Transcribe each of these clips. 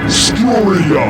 Obscuria.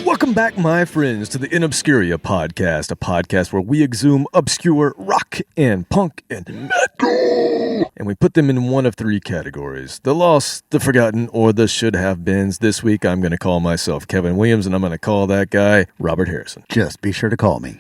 Welcome back, my friends, to the In Obscuria podcast, a podcast where we exhume obscure rock and punk and metal, and we put them in one of three categories: the lost, the forgotten, or the should-have-beens. This week, I'm going to call myself Kevin Williams, and I'm going to call that guy Robert Harrison. Just be sure to call me.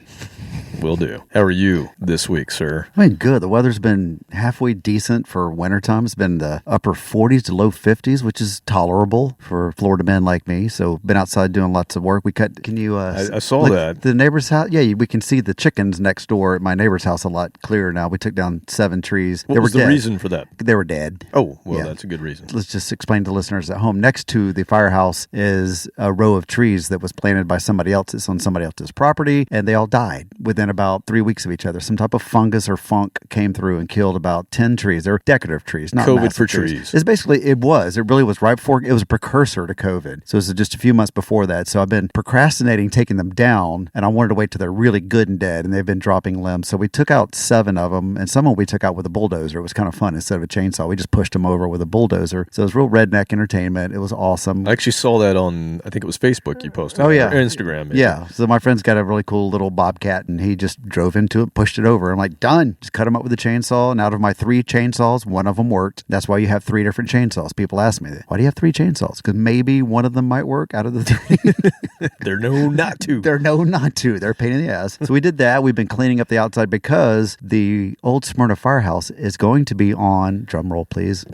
Will do. How are you this week, sir? I mean, good. The weather's been halfway decent for wintertime. It's been the upper 40s to low 50s, which is tolerable for Florida men like me. So, been outside doing lots of work. Can you... I saw that. The neighbor's house? Yeah, we can see the chickens next door at my neighbor's house a lot clearer now. We took down 7 trees. What was the reason for that? They were dead. Oh, well, That's a good reason. Let's just explain to listeners at home. Next to the firehouse is a row of trees that was planted by somebody else. It's on somebody else's property, and they all died within about 3 weeks of each other. Some type of fungus or funk came through and killed about 10 trees. They're decorative trees, not COVID massive for trees. It's basically, it really was right before, it was a precursor to COVID. So it was just a few months before that. So I've been procrastinating taking them down, and I wanted to wait till they're really good and dead, and they've been dropping limbs. So we took out 7 of them, and some of them we took out with a bulldozer. It was kind of fun. Instead of a chainsaw, we just pushed them over with a bulldozer. So it was real redneck entertainment. It was awesome. I actually saw that on, I think it was Facebook you posted. Oh, yeah. Or Instagram. Maybe. Yeah. So my friend's got a really cool little bobcat, and he just drove into it, pushed it over. I'm like, done. Just cut them up with a chainsaw. And out of my 3 chainsaws, one of them worked. That's why you have 3 different chainsaws. People ask me, why do you have 3 chainsaws? Because maybe one of them might work out of the 3. They're known not to. They're known not to. They're a pain in the ass. So we did that. We've been cleaning up the outside because the old Smyrna firehouse is going to be on, drum roll please,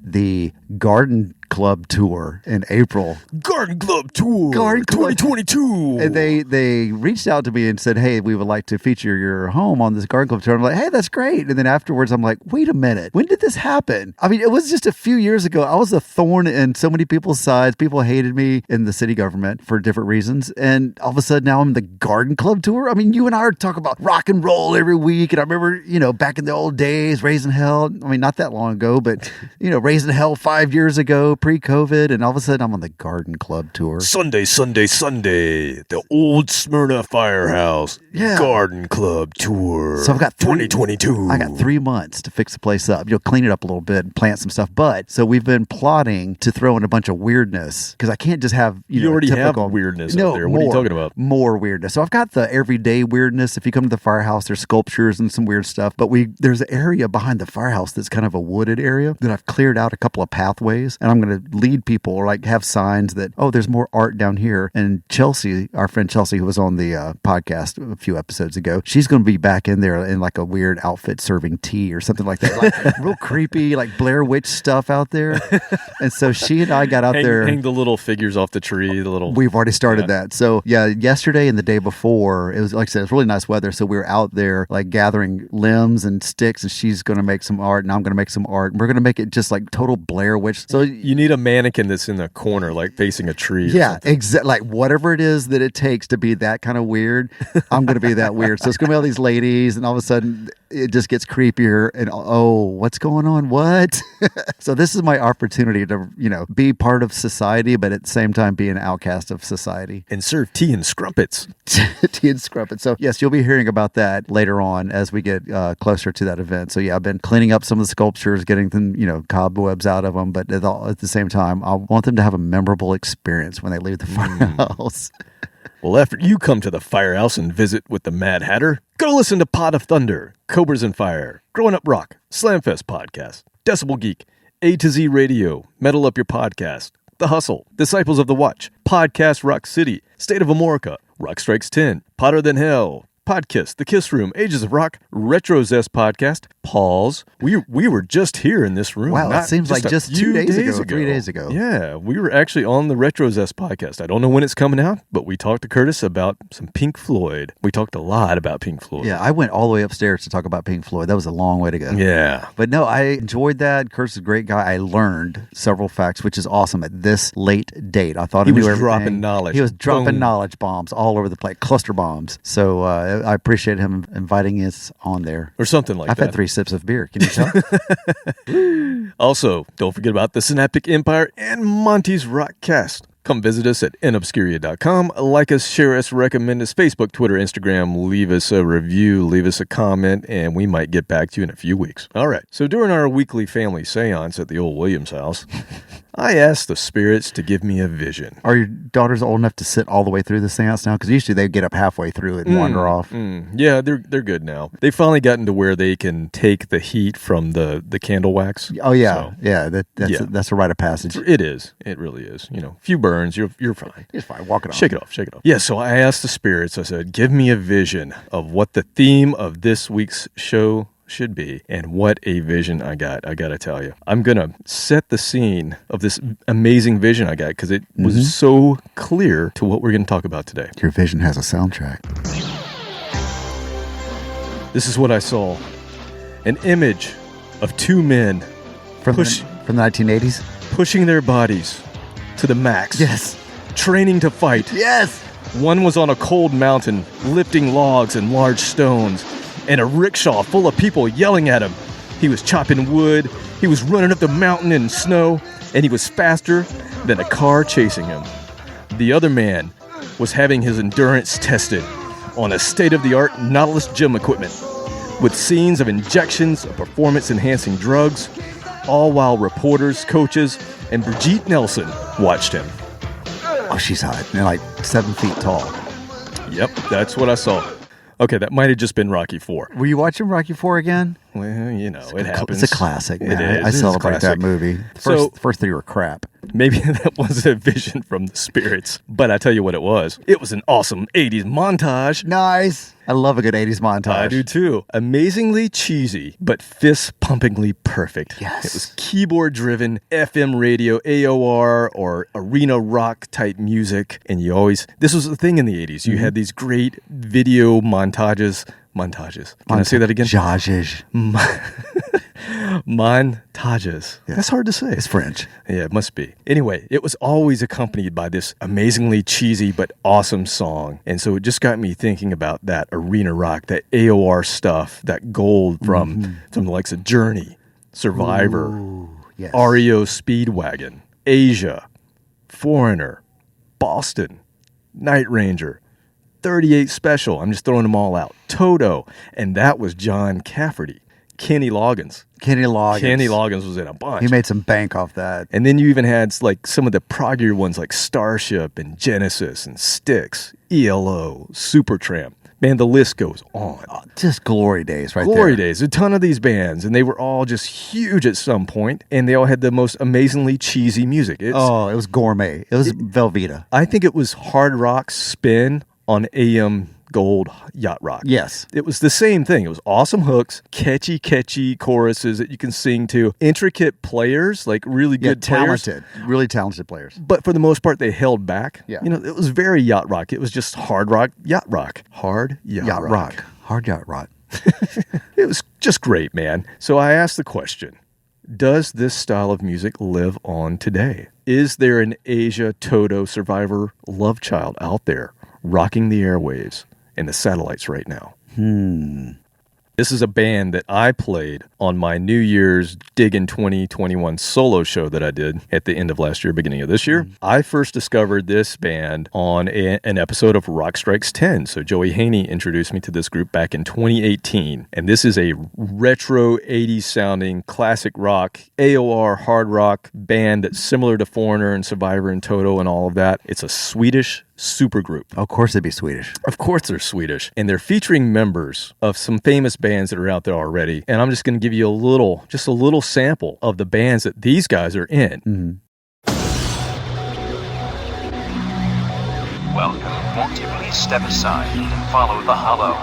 the Garden Club tour in April. Garden Club tour. Garden Club 2022. And they reached out to me and said, hey, we would like to feature your home on this Garden Club tour. I'm like, hey, that's great. And then afterwards, I'm like, wait a minute. When did this happen? I mean, it was just a few years ago. I was a thorn in so many people's sides. People hated me in the city government for different reasons. And all of a sudden, now I'm in the Garden Club tour. I mean, you and I are talking about rock and roll every week. And I remember, back in the old days, Raising Hell. I mean, not that long ago, but, Raising Hell 5 years ago, pre-COVID, and all of a sudden I'm on the Garden Club tour. Sunday, the old Smyrna Firehouse Garden Club tour. So I've got 2022. I got 3 months to fix the place up. Clean it up a little bit and plant some stuff. But so we've been plotting to throw in a bunch of weirdness because I can't just have you already typical, have weirdness out there. What are you talking about? More weirdness. So I've got the everyday weirdness. If you come to the firehouse, there's sculptures and some weird stuff. But there's an area behind the firehouse that's kind of a wooded area that I've cleared out a couple of pathways, and I'm going to lead people or have signs that, there's more art down here. And Chelsea, our friend Chelsea, who was on the podcast a few episodes ago, she's going to be back in there in like a weird outfit serving tea or something like that. Like real creepy, like Blair Witch stuff out there. And so she and I got out there. Hang the little figures off the tree. We've already started that. So yesterday and the day before, it was, like I said, it was really nice weather. So we were out there like gathering limbs and sticks, and she's going to make some art and I'm going to make some art. And we're going to make it just like total Blair Witch. So you need a mannequin that's in the corner, like facing a tree. Yeah, exactly. Like whatever it is that it takes to be that kind of weird, I'm going to be that weird. So it's going to be all these ladies, and all of a sudden it just gets creepier. And what's going on? What? So this is my opportunity to, be part of society, but at the same time be an outcast of society. And serve tea and scrumpets. Tea and scrumpets. So yes, you'll be hearing about that later on as we get closer to that event. So yeah, I've been cleaning up some of the sculptures, getting them, cobwebs out of them, but at the same time, I want them to have a memorable experience when they leave the firehouse. Well, after you come to the firehouse and visit with the Mad Hatter, go listen to Pot of Thunder, Cobras and Fire, Growing Up Rock, Slamfest Podcast, Decibel Geek, A to Z Radio, Metal Up Your Podcast, The Hustle, Disciples of the Watch, Podcast Rock City, State of Amorica, Rock Strikes 10, Potter Than Hell, Podkiss, The Kiss Room, Ages of Rock, Retro Zest Podcast, Paul's. We were just here in this room. Wow, it seems like just 2 days ago, 3 days ago. Yeah, we were actually on the Retro Zest podcast. I don't know when it's coming out, but we talked to Curtis about some Pink Floyd. We talked a lot about Pink Floyd. Yeah, I went all the way upstairs to talk about Pink Floyd. That was a long way to go. Yeah. But no, I enjoyed that. Curtis is a great guy. I learned several facts, which is awesome at this late date. I thought he knew was everything. dropping knowledge. He was dropping knowledge bombs all over the place, cluster bombs. So I appreciate him inviting us on there. Or something like I've that. had 3 sips of beer. Can you tell? Also, don't forget about the Synaptic Empire and Monty's Rockcast. Come visit us at inobscuria.com. Like us, share us, recommend us, Facebook, Twitter, Instagram. Leave us a review, leave us a comment, and we might get back to you in a few weeks. All right. So during our weekly family seance at the old Williams house, I asked the spirits to give me a vision. Are your daughters old enough to sit all the way through the seance now? Because usually they get up halfway through it and wander off. Yeah, they're good now. They've finally gotten to where they can take the heat from the candle wax. Oh, yeah. So, That's a rite of passage. it is. It really is. You know, a few burns, you're fine. It's fine. Walk it off. Shake it off. Yeah, so I asked the spirits, I said, give me a vision of what the theme of this week's show should be, and what a vision I got. I gotta tell you, I'm gonna set the scene of this amazing vision I got because it was so clear to what we're gonna talk about today. Your vision has a soundtrack. This is what I saw: an image of 2 men From the 1980s? pushing their bodies to the max. Yes. Training to fight. Yes. One was on a cold mountain, lifting logs and large stones, and a rickshaw full of people yelling at him. He was chopping wood, he was running up the mountain in snow, and he was faster than a car chasing him. The other man was having his endurance tested on a state-of-the-art Nautilus gym equipment, with scenes of injections of performance-enhancing drugs, all while reporters, coaches, and Brigitte Nelson watched him. Oh, she's hot. And like 7 feet tall. Yep, that's what I saw. Okay, that might have just been Rocky IV. Were you watching Rocky IV again? Well, you know, it happens. It's a classic, man. It is. I It is celebrate classic. that movie. So- First 3 were crap. Maybe that wasn't a vision from the spirits, but I tell you what it was. It was an awesome 80s montage. Nice. I love a good 80s montage. I do too. Amazingly cheesy, but fist-pumpingly perfect. Yes. It was keyboard-driven, FM radio, AOR, or arena rock type music. And this was the thing in the 80s. You had these great video montages. Can I say that again? Montages. Montages. Yeah. That's hard to say. It's French. Yeah, it must be. Anyway, it was always accompanied by this amazingly cheesy but awesome song. And so it just got me thinking about that arena rock, that AOR stuff, that gold from the likes of Journey, Survivor, Ooh, yes. REO Speedwagon, Asia, Foreigner, Boston, Night Ranger, 38 Special. I'm just throwing them all out. Toto. And that was John Cafferty. Kenny Loggins. Kenny Loggins was in a bunch. He made some bank off that. And then you even had like some of the proggier ones like Starship and Genesis and Styx, ELO, Supertramp. Man, the list goes on. Just glory days right there. Glory days. A ton of these bands, and they were all just huge at some point, and they all had the most amazingly cheesy music. It was gourmet. It was Velveeta. I think it was hard rock spin on AM gold yacht rock. Yes. It was the same thing. It was awesome hooks, catchy choruses that you can sing to, intricate players, like really good players. Really talented players. But for the most part, they held back. Yeah. You know, it was very yacht rock. It was just hard rock, yacht rock. Hard yacht rock. Hard yacht rock. It was just great, man. So I asked the question, does this style of music live on today? Is there an Asia Toto Survivor love child out there rocking the airwaves and the satellites right now? This is a band that I played on my New Year's Diggin' 2021 solo show that I did at the end of last year, beginning of this year. I first discovered this band on an episode of Rock Strikes 10. So Joey Haney introduced me to this group back in 2018. And this is a retro 80s sounding classic rock, AOR hard rock band that's similar to Foreigner and Survivor and Toto and all of that. It's a Swedish supergroup. Of course they'd be Swedish. Of course they're Swedish. And they're featuring members of some famous bands that are out there already. And I'm just going to give you a little sample of the bands that these guys are in. Welcome. Won't you please step aside and follow the hollow?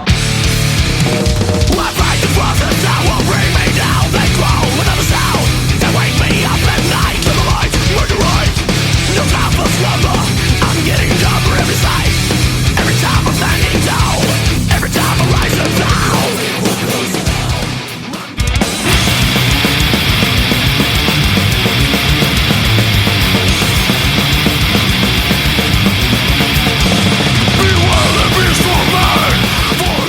I fight the process that will bring me down. They grow another sound. They wake me up at night to the light. Where to right? No time for slumber. I'm getting dumber every sight. Every time I'm standing down. Every time I rise and down. Beware the beast for man. For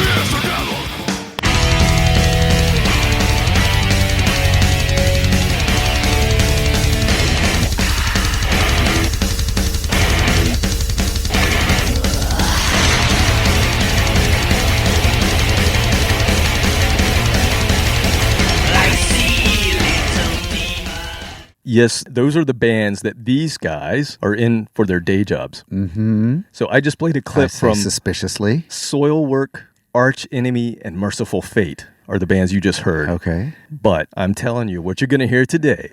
Yes, those are the bands that these guys are in for their day jobs. Mm-hmm. So I just played a clip from suspiciously. Soilwork, Arch Enemy, and Merciful Fate are the bands you just heard. Okay. But I'm telling you, what you're going to hear today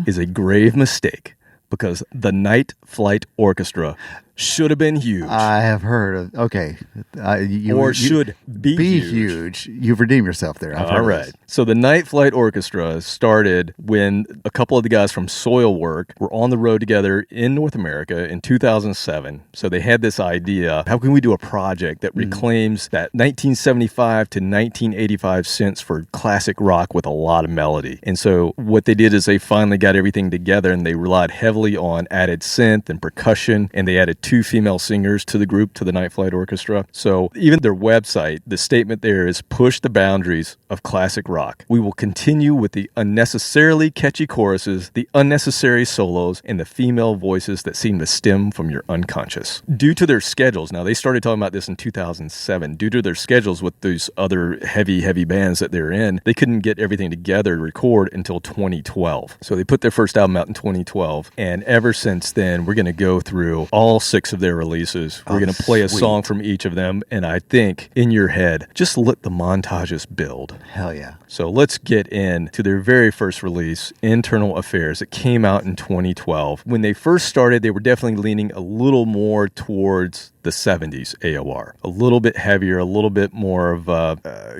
is a grave mistake, because the Night Flight Orchestra should have been huge. I have heard of. Okay. Should be huge. You've redeemed yourself there. All right. So the Night Flight Orchestra started when a couple of the guys from Soilwork were on the road together in North America in 2007. So they had this idea, how can we do a project that reclaims that 1975 to 1985 sense for classic rock with a lot of melody? And so what they did is they finally got everything together, and they relied heavily on added synth and percussion, and they added 2 female singers to the group, to the Night Flight Orchestra. So even their website, the statement there is, push the boundaries of classic rock. We will continue with the unnecessarily catchy choruses, the unnecessary solos, and the female voices that seem to stem from your unconscious. Due to their schedules, now they started talking about this in 2007, due to their schedules with those other heavy bands that they're in, they couldn't get everything together to record until 2012. So they put their first album out in 2012, and ever since then, we're going to go through all 6 of their releases. We're going to play a song from each of them, and I think in your head, just let the montages build. Hell yeah. So let's get into their very first release, Internal Affairs. It came out in 2012. When they first started, they were definitely leaning a little more towards the 70s AOR. A little bit heavier, a little bit more of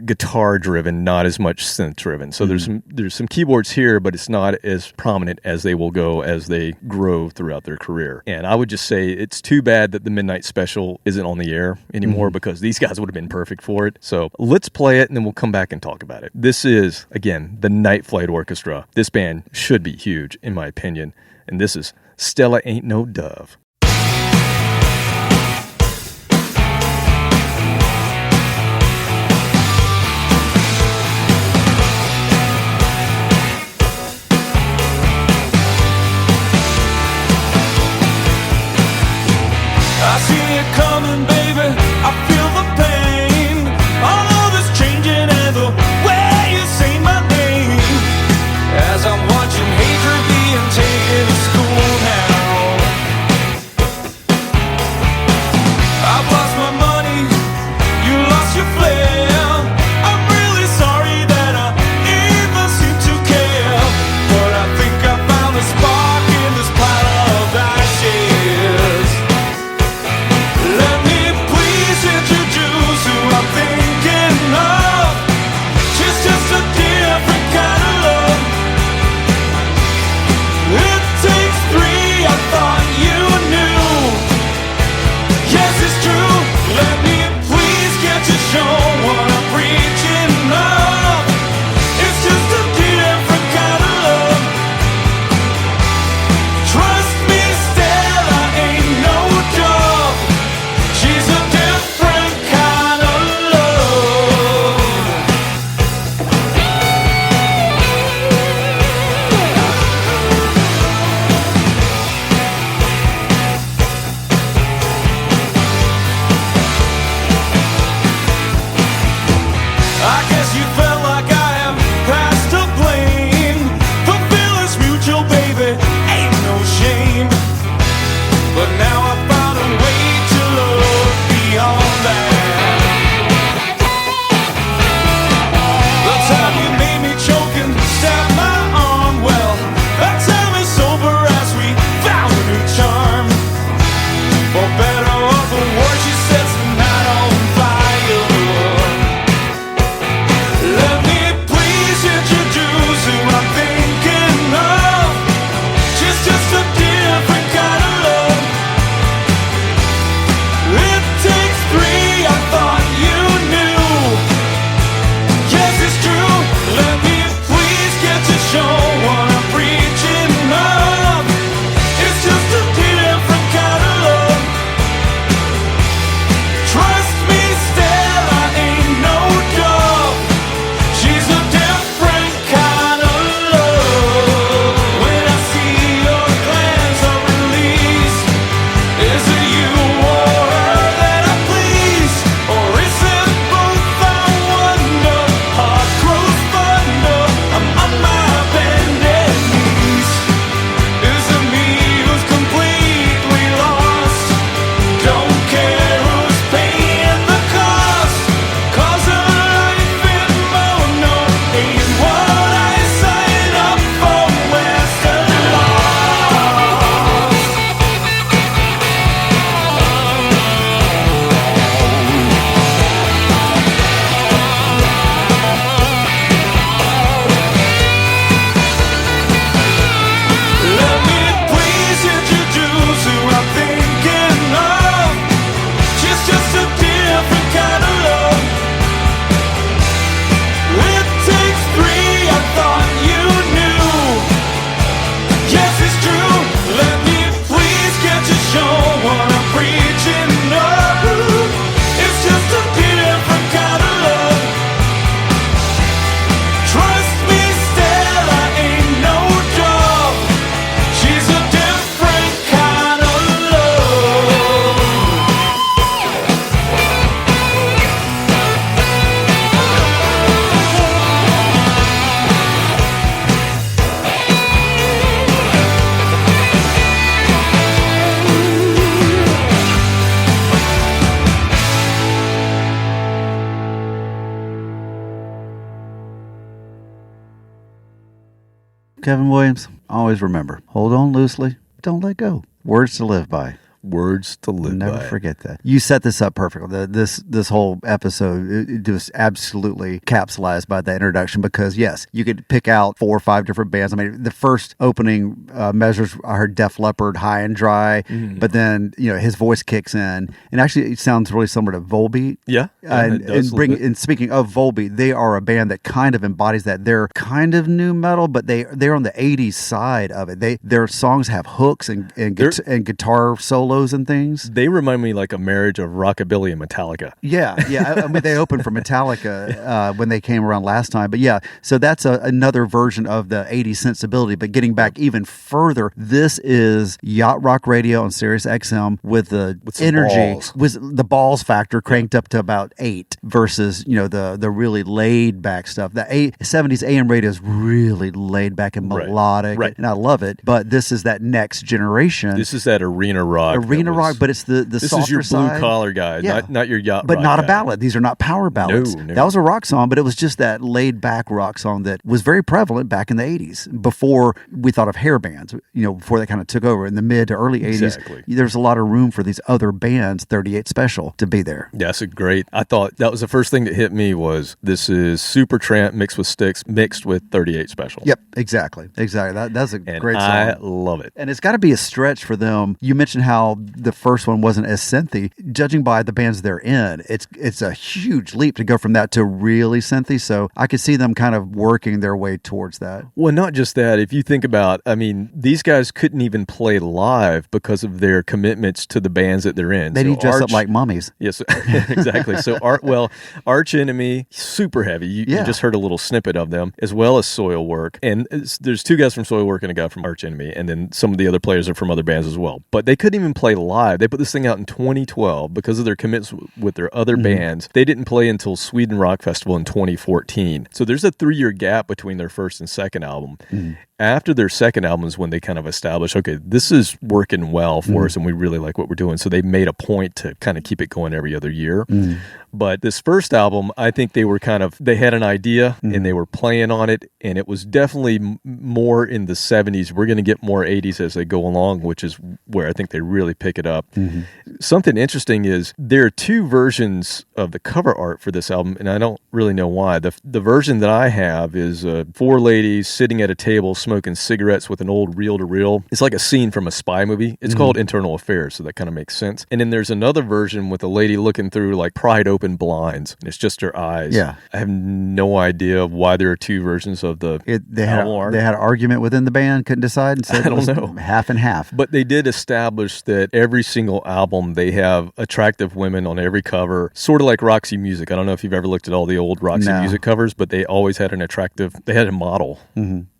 guitar driven, not as much synth driven. So there's some keyboards here, but it's not as prominent as they will go as they grow throughout their career. And I would just say it's too bad that the Midnight Special isn't on the air anymore, because these guys would have been perfect for it. So let's play it, and then we'll come back and talk about it. This is, again, the Night Flight Orchestra. This band should be huge, in my opinion. And this is Stella Ain't No Dove. I see it coming, baby. I feel the pain. All of this changing and the way you say my name. As I'm watching hatred being taken to school now. Kevin Williams, always remember, hold on loosely, don't let go. Words to live by. Words to live by. Never forget that. You set this up perfectly. This whole episode it was absolutely capsulized by the introduction because, yes, you could pick out 4 or 5 different bands. I mean, the first opening measures, I heard Def Leppard, High and Dry, but then, his voice kicks in. And actually, it sounds really similar to Volbeat. Yeah. And speaking of Volbeat, they are a band that kind of embodies that. They're kind of new metal, but they're on the 80s side of it. Their songs have hooks and guitar solos and things. They remind me like a marriage of rockabilly and Metallica. Yeah. I mean, they opened for Metallica when they came around last time. But yeah, so that's another version of the 80s sensibility. But getting back even further, this is yacht rock radio on Sirius XM with the energy, balls. with the balls factor cranked up to about 8 versus, the really laid back stuff. The 70s AM radio is really laid back and melodic. Right. And I love it. But this is that next generation. This is that arena rock. Rock, but it's the this softer is your side. blue collar guy, not your yacht but rock not guy. a ballad. These are not power ballads. No. That was a rock song, but it was just that laid back rock song that was very prevalent back in the 80s before we thought of hair bands, before they kind of took over in the mid to early 80s. Exactly. There's a lot of room for these other bands, 38 Special, to be there. That's great. I thought that was the first thing that hit me was this is Supertramp mixed with Styx mixed with 38 Special. Yep, exactly. That's a great song. I love it. And it's got to be a stretch for them. You mentioned how the first one wasn't as synthy. Judging by the bands they're in, it's a huge leap to go from that to really synthy. So I could see them kind of working their way towards that. Well, not just that. If you think about, these guys couldn't even play live because of their commitments to the bands that they're in. They need to dress up like mummies. Yes, exactly. So, Arch Enemy, super heavy. You just heard a little snippet of them, as well as Soilwork. And there's 2 guys from Soilwork and a guy from Arch Enemy, and then some of the other players are from other bands as well. But they couldn't even play live. They put this thing out in 2012 because of their commitments with their other bands. They didn't play until Sweden Rock Festival in 2014. So there's a 3-year gap between their first and second album. After their second album is when they kind of established, okay, this is working well for us and we really like what we're doing. So they made a point to kind of keep it going every other year. But this first album, I think they had an idea and they were playing on it, and it was definitely more in the 70s. We're going to get more 80s as they go along, which is where I think they really pick it up. Something interesting is there are 2 versions of the cover art for this album, and I don't really know why. The version that I have is 4 ladies sitting at a table smoking cigarettes with an old reel-to-reel. It's like a scene from a spy movie. It's called Internal Affairs, so that kind of makes sense. And then there's another version with a lady looking through like pried open blinds, and it's just her eyes. Yeah. I have no idea why there are 2 versions of the album art. They had an argument within the band, couldn't decide, and said I don't know. Half and half. But they did establish that every single album, they have attractive women on every cover, sort of like Roxy Music. I don't know if you've ever looked at all the old Roxy Music covers, but they always had they had a model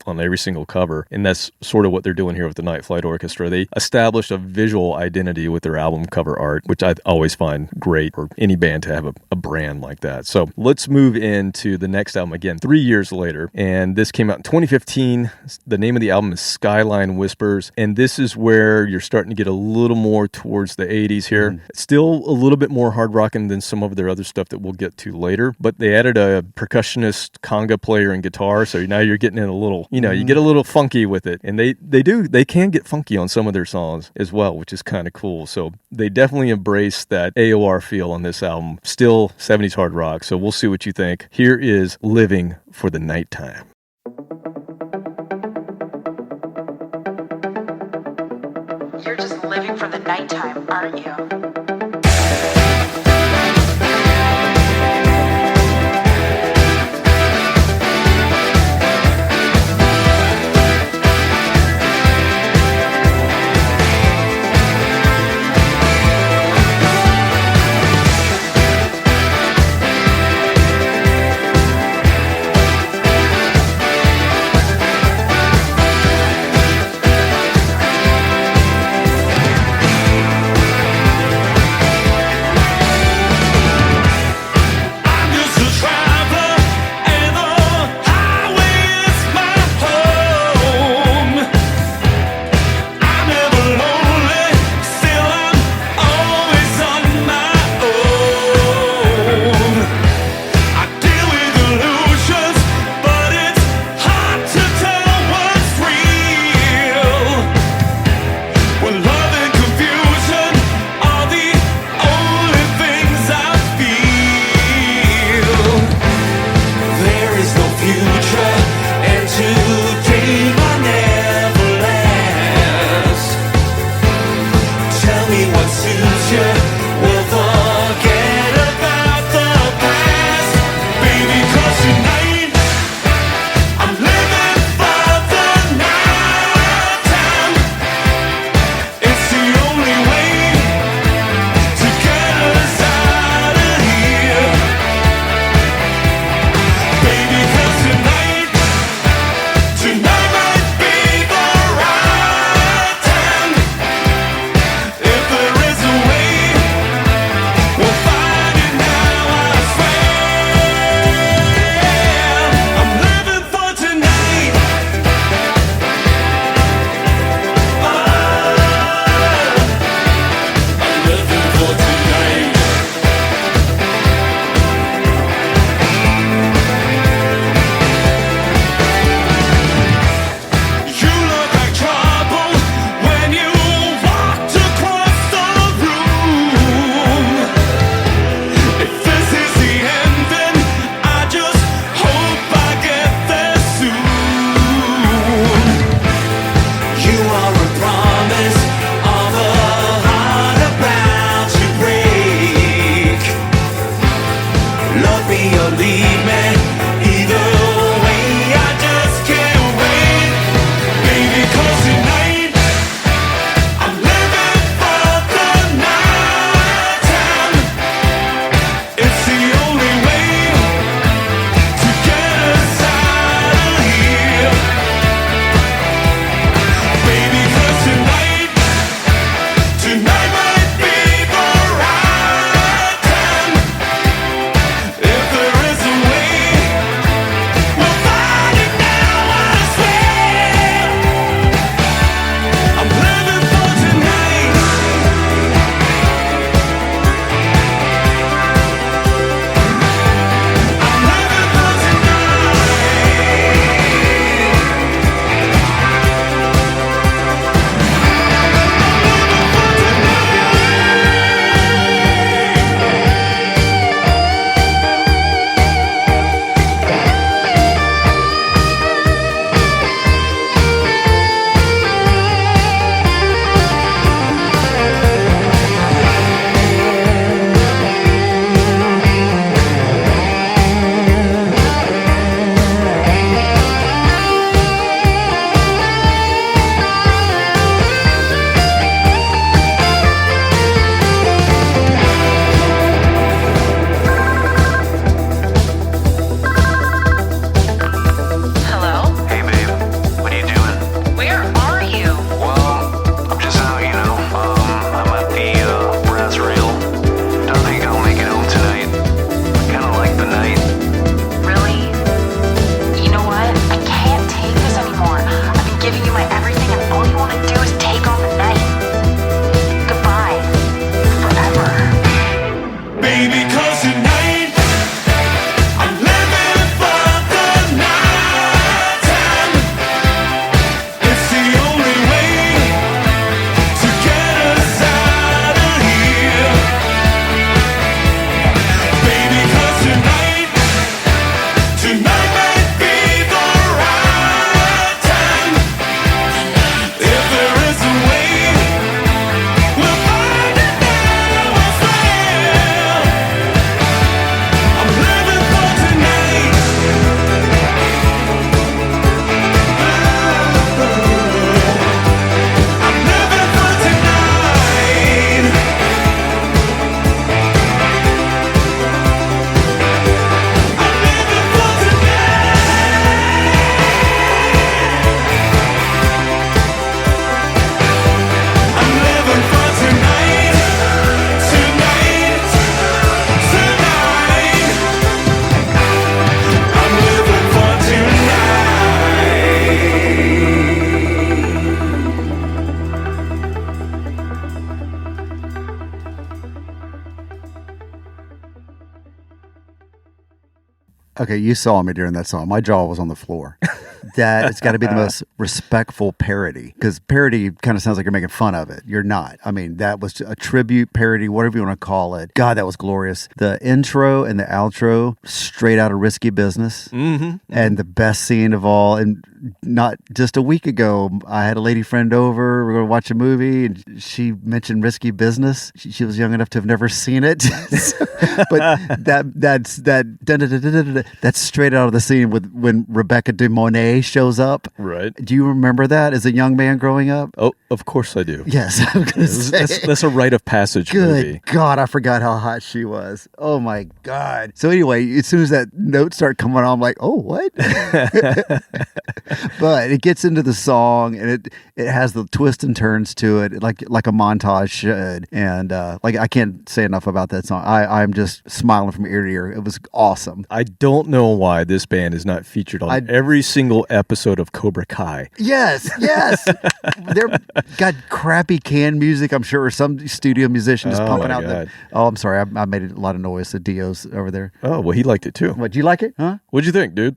on every single cover. And that's sort of what they're doing here with the Night Flight Orchestra. They established a visual identity with their album cover art, which I always find great for any band to have a brand like that. So let's move into the next album again, 3 years later. And this came out in 2015. The name of the album is Skyline Whispers. And this is where you're starting to get a little more towards the 80s here. Still a little bit more hard rocking than some of their other stuff that we'll get to later. But they added a percussionist, conga player, and guitar. So now you're getting in a little, you get a little funky with it. And they can get funky on some of their songs as well, which is kind of cool. So they definitely embrace that AOR feel on this album. Still 70s hard rock. So we'll see what you think. Here is Living for the Nighttime. You're just living for the nighttime, aren't you? me or leave me. Either way, I just can't wait. Baby, 'cause tonight I'm living for the night time. It's the only way to get us out of here. Baby, 'cause tonight might be the right time. If there is a way, we'll find it now, I swear. I'm living for tonight. I'm living for Hello? Hey babe, what are you doing? Where are you? Well, I'm just out, you know. I'm at the brass rail. Don't think I'll make it home tonight. Kinda like the night. Really? You know what? I can't take this anymore. I've been giving you my everything, and all you want to do is take on the night. Goodbye. Forever. Baby, 'cause tonight I'm living for the night time. It's the only way to get us out of here. Baby, 'cause tonight might be the right time. If there is a way, we'll find it now, I swear. I'm living for tonight. I'm living for tonight. I'm living for tonight. I'm living for tonight. Tonight. I'm living for Okay, you saw me during that song. My jaw was on the floor. That it's got to be the most respectful parody, because parody kind of sounds like you're making fun of it. You're not. I mean, that was a tribute, parody, whatever you want to call it. God, that was glorious. The intro and the outro, straight out of Risky Business. Mm-hmm. And the best scene of all. And not just a week ago, I had a lady friend over. We're going to watch a movie, and she mentioned Risky Business. She was young enough to have never seen it. But that's straight out of the scene with when Rebecca De Mornay shows up. Right. Do you remember that as a young man growing up? Oh, of course I do. Yes, I'm going to say. That's a rite of passage Good movie. God, I forgot how hot she was. Oh my God. So anyway, as soon as that note started coming on, I'm like, oh, what? But it gets into the song, and it has the twists and turns to it, like a montage should. And I can't say enough about that song. I'm just smiling from ear to ear. It was awesome. I don't know why this band is not featured on every single episode of Cobra Kai. Yes. They're got crappy canned music, I'm sure, or some studio musician just pumping out the. Oh, I'm sorry. I made a lot of noise. The Dio's over there. Oh, well, he liked it too. What, do you like it? Huh? What'd you think, dude?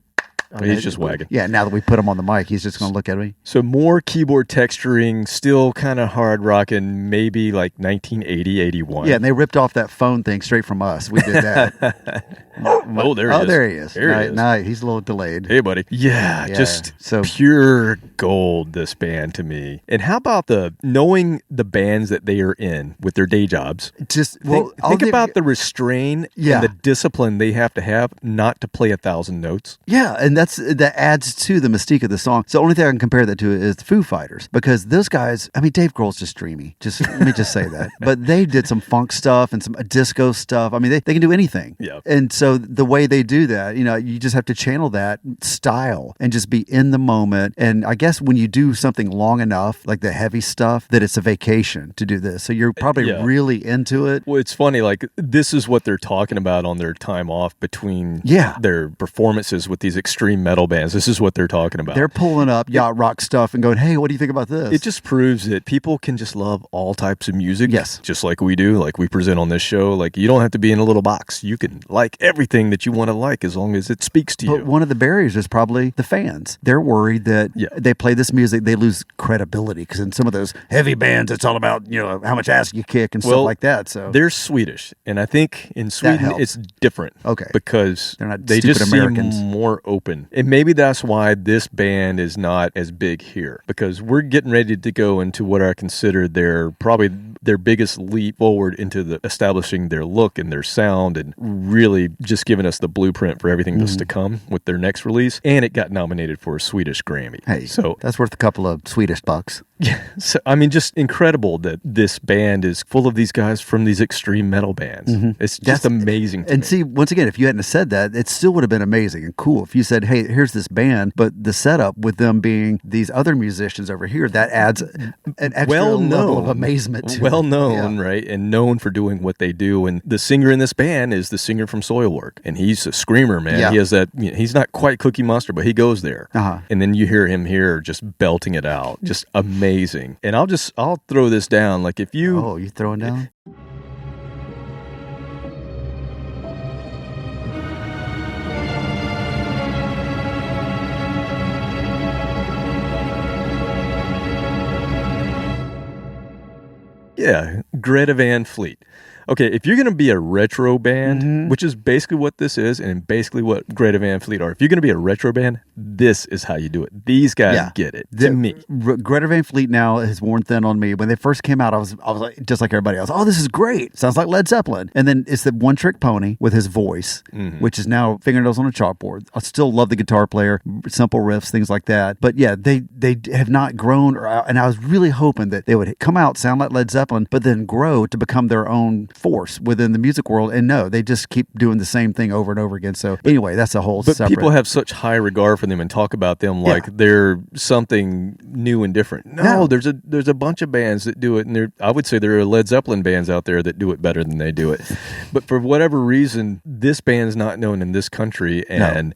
He's just wagging. Yeah, now that we put him on the mic, he's just going to look at me. So more keyboard texturing, still kind of hard rocking, maybe like 1980, 81. Yeah, and they ripped off that phone thing straight from us. We did that. Oh, there he is. There he is. There he is. Nice. He's a little delayed. Hey, buddy. Yeah, just so pure gold, this band to me. And how about knowing the bands that they are in with their day jobs? Think about the restraint and the discipline they have to not to play 1,000 notes. Yeah, and that adds to the mystique of the song. So the only thing I can compare that to is the Foo Fighters, because those guys, I mean, Dave Grohl's just dreamy. Let me just say that. But they did some funk stuff and some disco stuff. I mean, they can do anything. Yeah. And so the way they do that, you just have to channel that style and just be in the moment. And I guess when you do something long enough, like the heavy stuff, that it's a vacation to do this. So you're probably really into it. Well, it's funny, like this is what they're talking about on their time off between their performances with these extreme metal bands. This is what they're talking about. They're pulling up yacht rock stuff and going, hey, what do you think about this? It just proves that people can just love all types of music. Yes. Just like we do, like we present on this show. Like you don't have to be in a little box. You can like everything that you want to like as long as it speaks to you. But one of the barriers is probably the fans. They're worried that they play this music, they lose credibility, because in some of those heavy bands, it's all about, how much ass you kick and stuff like that. So they're Swedish, and I think in Sweden it's different. Okay. Because they're not they stupid just Americans. seem more open. And maybe that's why this band is not as big here, because we're getting ready to go into what I consider probably their biggest leap forward into establishing their look and their sound, and really just giving us the blueprint for everything that's to come with their next release. And it got nominated for a Swedish Grammy. Hey, so that's worth a couple of Swedish bucks. Yeah, so I mean, just incredible that this band is full of these guys from these extreme metal bands. It's just amazing to me. See, once again, if you hadn't said that, it still would have been amazing and cool. If you said, hey, here's this band, but the setup with them being these other musicians over here, that adds an extra level of amazement to well known, right? And known for doing what they do. And the singer in this band is the singer from Soilwork, and he's a screamer, man. Yeah. He has that, he's not quite Cookie Monster, but he goes there. And then you hear him here just belting it out. Just amazing. And I'll throw this down. Like if you... Oh, you throwing down? Yeah, Greta Van Fleet. Okay, if you're going to be a retro band, which is basically what this is, and basically what Greta Van Fleet are, if you're going to be a retro band, this is how you do it. These guys get it. To me, Greta Van Fleet now has worn thin on me. When they first came out, I was like, just like everybody else. Oh, this is great! Sounds like Led Zeppelin. And then it's the one trick pony with his voice, which is now fingernails on a chalkboard. I still love the guitar player, simple riffs, things like that. But yeah, they have not grown. And I was really hoping that they would come out, sound like Led Zeppelin, but then grow to become their own force within the music world. And no, they just keep doing the same thing over and over again. So anyway, that's a whole separate... people have such high regard for them and talk about them like they're something new and different. No, there's a bunch of bands that do it, and I would say there are Led Zeppelin bands out there that do it better than they do it. But for whatever reason, this band's not known in this country. And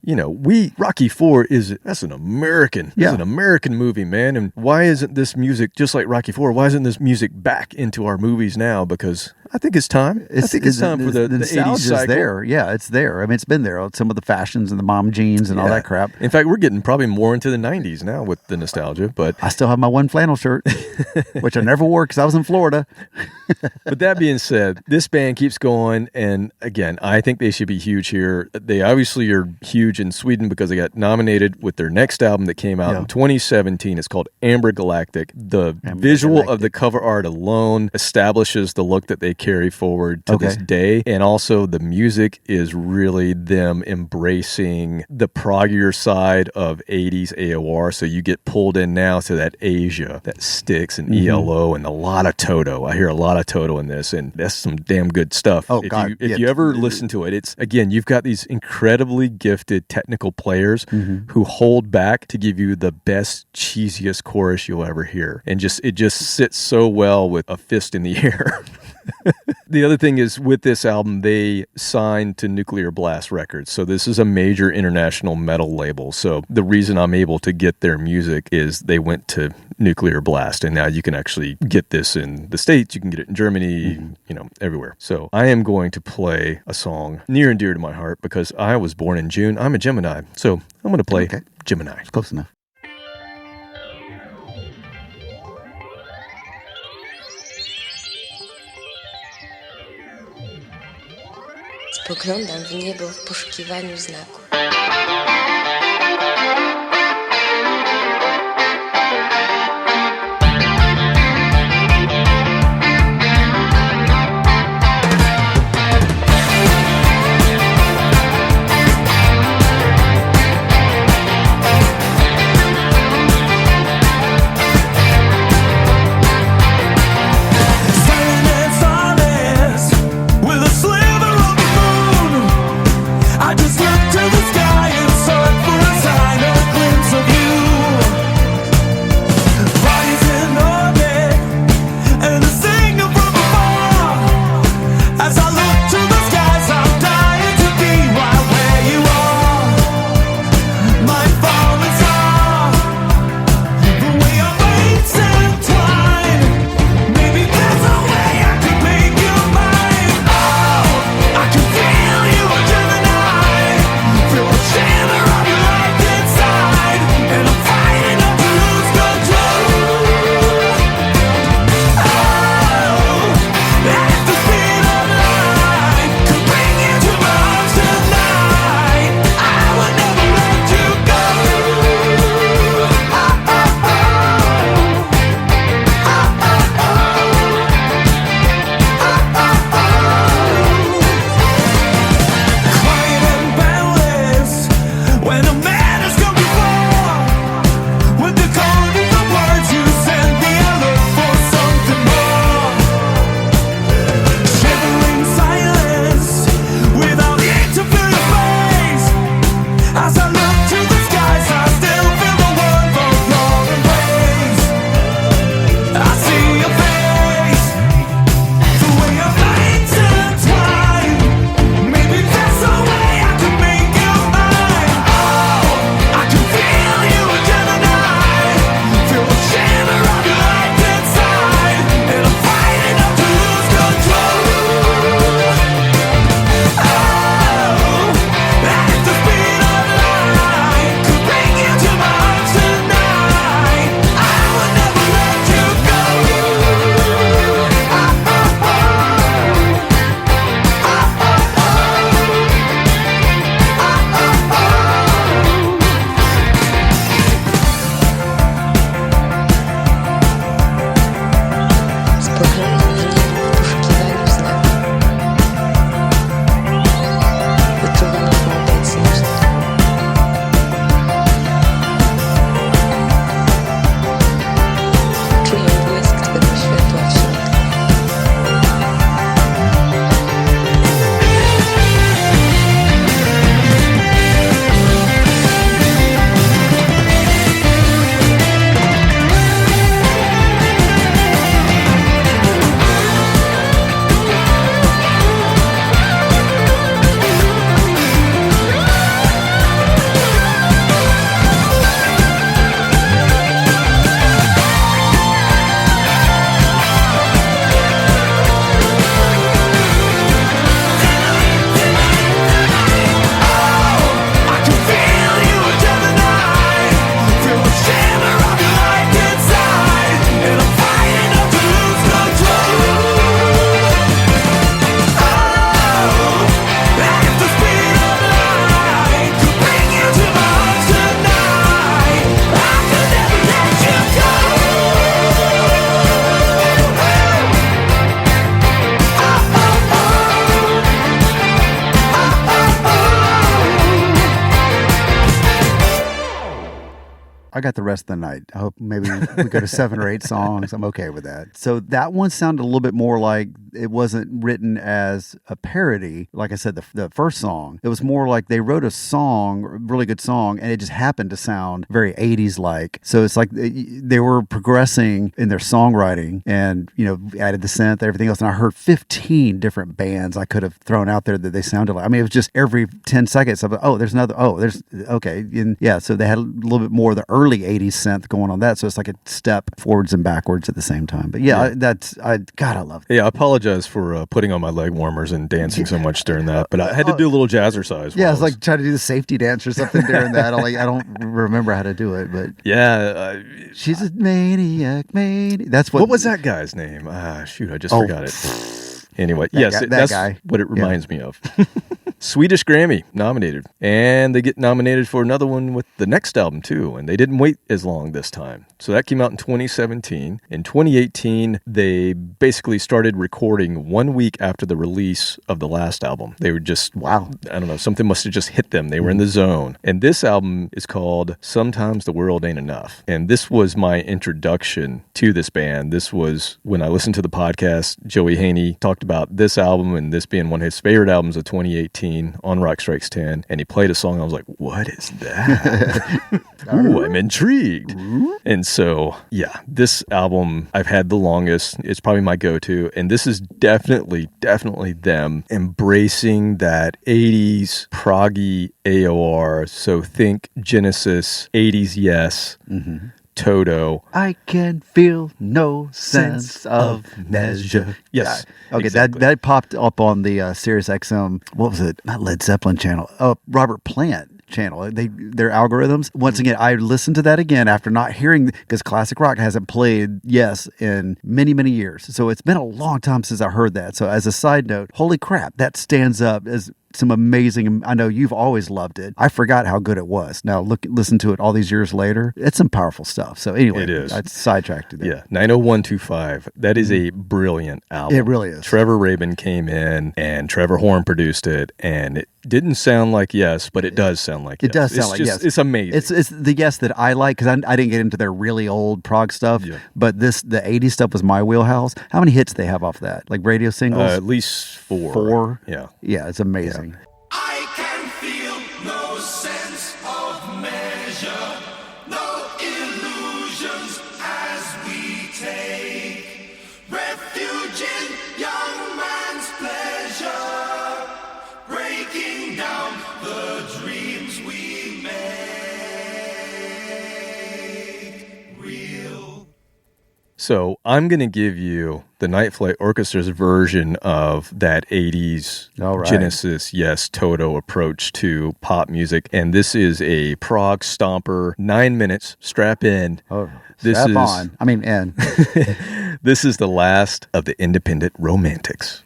Rocky IV that's an American movie, man. And why isn't this music, just like Rocky IV, why isn't this music back into our movies now? Because I think it's time. I think it's time for the 80s cycle. There. Yeah, it's there. I mean, it's been there. Some of the fashions and the mom jeans and all that crap. In fact, we're getting probably more into the 90s now with the nostalgia. But I still have my one flannel shirt, which I never wore because I was in Florida. But that being said, this band keeps going. And again, I think they should be huge here. They obviously are huge in Sweden because they got nominated with their next album that came out in 2017. It's called Amber Galactic. The visual of the cover art alone establishes the look that they carry forward to this day. And also the music is really them embracing the proggier side of 80s AOR. So you get pulled in now to that Asia, that Styx and ELO, and a lot of Toto. I hear a lot of Toto in this, and that's some damn good stuff. If you ever listen to it, it's, again, you've got these incredibly gifted technical players who hold back to give you the best, cheesiest chorus you'll ever hear. And it just sits so well with a fist in the air. The other thing is with this album, they signed to Nuclear Blast Records. So this is a major international metal label. So the reason I'm able to get their music is they went to Nuclear Blast. And now you can actually get this in the States. You can get it in Germany, everywhere. So I am going to play a song near and dear to my heart because I was born in June. I'm a Gemini. So I'm going to play Gemini. Close enough. Spoglądam w niebo w poszukiwaniu znaku. I got the rest of the night. I hope maybe we go to 7 or 8 songs. I'm okay with that. So that one sounded a little bit more like it wasn't written as a parody. Like I said, the first song, it was more like they wrote a song, a really good song, and it just happened to sound very 80s like. So it's like they were progressing in their songwriting and, added the synth, everything else. And I heard 15 different bands I could have thrown out there that they sounded like. I mean, it was just every 10 seconds. I'm like, there's another. Okay. And yeah, so they had a little bit more of the early 80s synth going on that. So it's like a step forwards and backwards at the same time. But yeah, I love it. Yeah, I apologize for putting on my leg warmers and dancing so much during that, but I had to do a little jazzercise. Yeah, it's like trying to do the safety dance or something during that. I don't remember how to do it, but yeah, she's a maniac. That's what was that guy's name? Shoot, I just forgot it. Anyway, that's guy. What it reminds me of. Swedish Grammy nominated, and they get nominated for another one with the next album too, and they didn't wait as long this time. So that came out in 2017. In 2018, they basically started recording 1 week after the release of the last album. They were just, I don't know, something must have just hit them. They were in the zone. And this album is called Sometimes the World Ain't Enough. And this was my introduction to this band. This was when I listened to the podcast, Joey Haney talked about this album and this being one of his favorite albums of 2018 on Rock Strikes 10, and he played a song. I was like, what is that? Ooh, I'm intrigued. And so, yeah, this album I've had the longest. It's probably my go-to, and this is definitely them embracing that 80s proggy AOR. So think Genesis, 80s Yes, Toto. I can feel no sense of measure. Yes. Okay, exactly. that popped up on the Sirius XM. What was it? Not Led Zeppelin channel. Robert Plant channel. Their algorithms. Once again, I listened to that again after not hearing, because classic rock hasn't played Yes in many, many years. So it's been a long time since I heard that. So as a side note, holy crap, that stands up as some amazing. I know you've always loved it. I forgot how good it was. Now listen to it all these years later. It's some powerful stuff. So anyway, it is. I sidetracked it there. Yeah, 90125. That is a brilliant album. It really is. Trevor Rabin came in and Trevor Horn produced it, and it didn't sound like Yes, but it does sound like Yes. It does sound like Yes. It's amazing. It's the Yes that I like, because I didn't get into their really old prog stuff. Yeah. But the 80s stuff was my wheelhouse. How many hits do they have off that? Like radio singles? At least 4. 4? Yeah. Yeah, it's amazing. Yeah. I can feel no sense of measure, no illusions as we take refuge in young man's pleasure, breaking down the dreams we make real. So I'm going to give you the Night Flight Orchestra's version of that 80s Genesis, Yes, Toto approach to pop music. And this is a prog stomper, 9 minutes, strap in. Oh, strap on. I mean, in. This is the last of the independent romantics.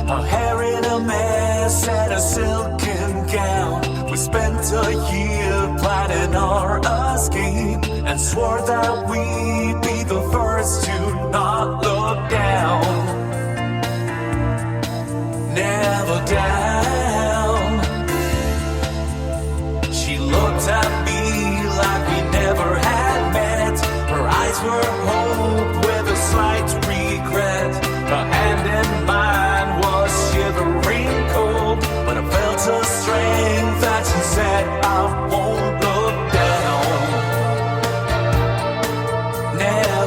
Her hair in a mess and a silken gown. We spent a year planning our escape and swore that we'd be the first to not look down. Never down. She looked at me like we never had met. Her eyes were hope with a slight regret. Her hand in mine was shivering cold, but I felt a strength that she said I won't look down. Never